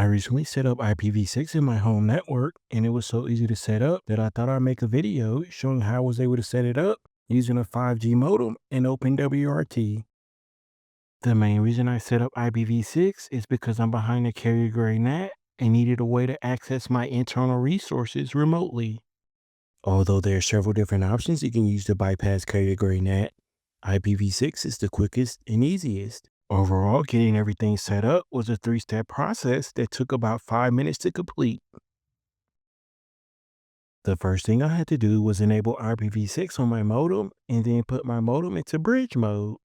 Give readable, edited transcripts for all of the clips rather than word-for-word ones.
I recently set up IPv6 in my home network, and it was so easy to set up that I thought I'd make a video showing how I was able to set it up using a 5G modem and OpenWRT. The main reason I set up IPv6 is because I'm behind a carrier-grade NAT and needed a way to access my internal resources remotely. Although there are several different options you can use to bypass carrier-grade NAT, IPv6 is the quickest and easiest. Overall, getting everything set up was a three-step process that took about 5 minutes to complete. The first thing I had to do was enable IPv6 on my modem and then put my modem into bridge mode.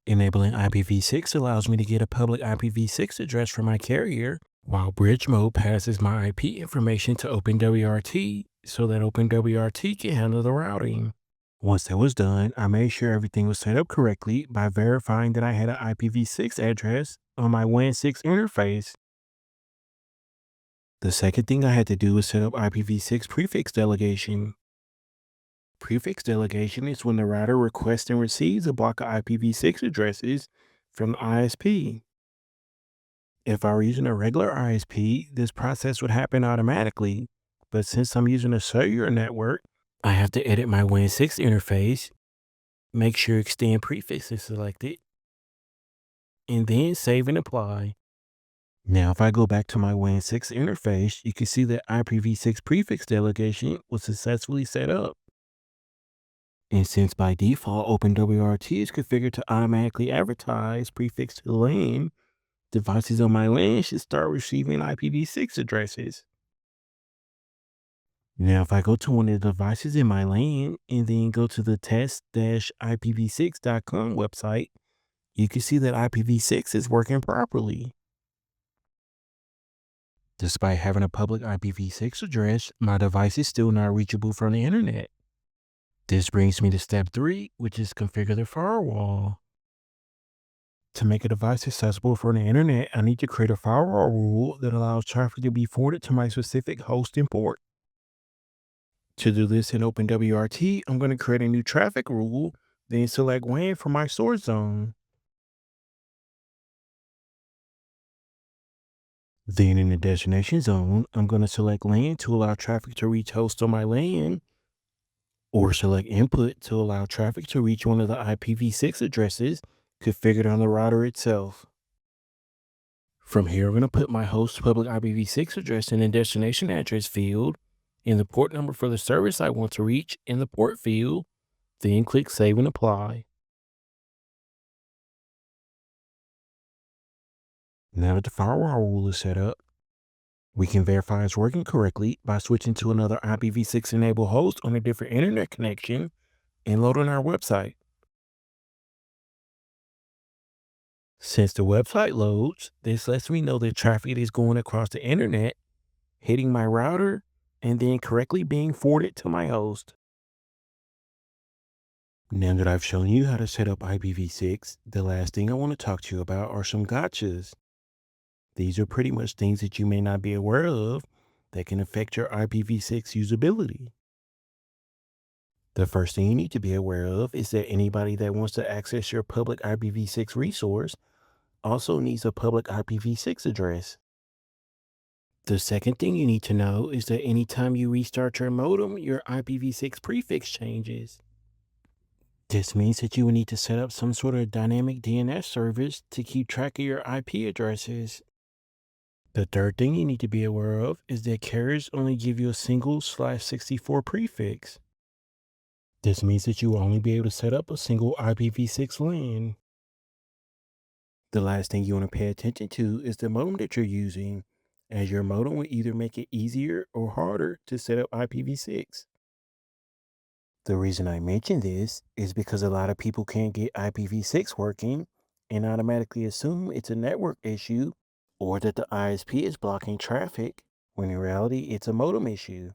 Enabling IPv6 allows me to get a public IPv6 address from my carrier, while bridge mode passes my IP information to OpenWRT so that OpenWRT can handle the routing. Once that was done, I made sure everything was set up correctly by verifying that I had an IPv6 address on my WAN6 interface. The second thing I had to do was set up IPv6 prefix delegation. Prefix delegation is when the router requests and receives a block of IPv6 addresses from the ISP. If I were using a regular ISP, this process would happen automatically, but since I'm using a cellular network, I have to edit my WAN6 interface, make sure extend prefix is selected, and then save and apply. Now, if I go back to my WAN6 interface, you can see that IPv6 prefix delegation was successfully set up. And since by default OpenWRT is configured to automatically advertise prefix to the LAN, devices on my LAN should start receiving IPv6 addresses. Now, if I go to one of the devices in my LAN and then go to the test-ipv6.com website, you can see that IPv6 is working properly. Despite having a public IPv6 address, my device is still not reachable from the internet. This brings me to step 3, which is configure the firewall. To make a device accessible from the internet, I need to create a firewall rule that allows traffic to be forwarded to my specific host and port. To do this in OpenWRT, I'm going to create a new traffic rule, then select WAN for my source zone. Then in the destination zone, I'm going to select LAN to allow traffic to reach hosts on my LAN, or select input to allow traffic to reach one of the IPv6 addresses configured on the router itself. From here, I'm going to put my host's public IPv6 address in the destination address field and the port number for the service I want to reach in the port field, then click Save and Apply. Now that the firewall rule is set up, we can verify it's working correctly by switching to another IPv6 enabled host on a different internet connection and loading our website. Since the website loads, this lets me know that traffic is going across the internet, hitting my router, and then correctly being forwarded to my host. Now that I've shown you how to set up IPv6, the last thing I want to talk to you about are some gotchas. These are pretty much things that you may not be aware of that can affect your IPv6 usability. The first thing you need to be aware of is that anybody that wants to access your public IPv6 resource also needs a public IPv6 address. The second thing you need to know is that anytime you restart your modem, your IPv6 prefix changes. This means that you will need to set up some sort of dynamic DNS service to keep track of your IP addresses. The third thing you need to be aware of is that carriers only give you a single /64 prefix. This means that you will only be able to set up a single IPv6 LAN. The last thing you want to pay attention to is the modem that you're using, as your modem will either make it easier or harder to set up IPv6. The reason I mention this is because a lot of people can't get IPv6 working and automatically assume it's a network issue or that the ISP is blocking traffic, when in reality it's a modem issue.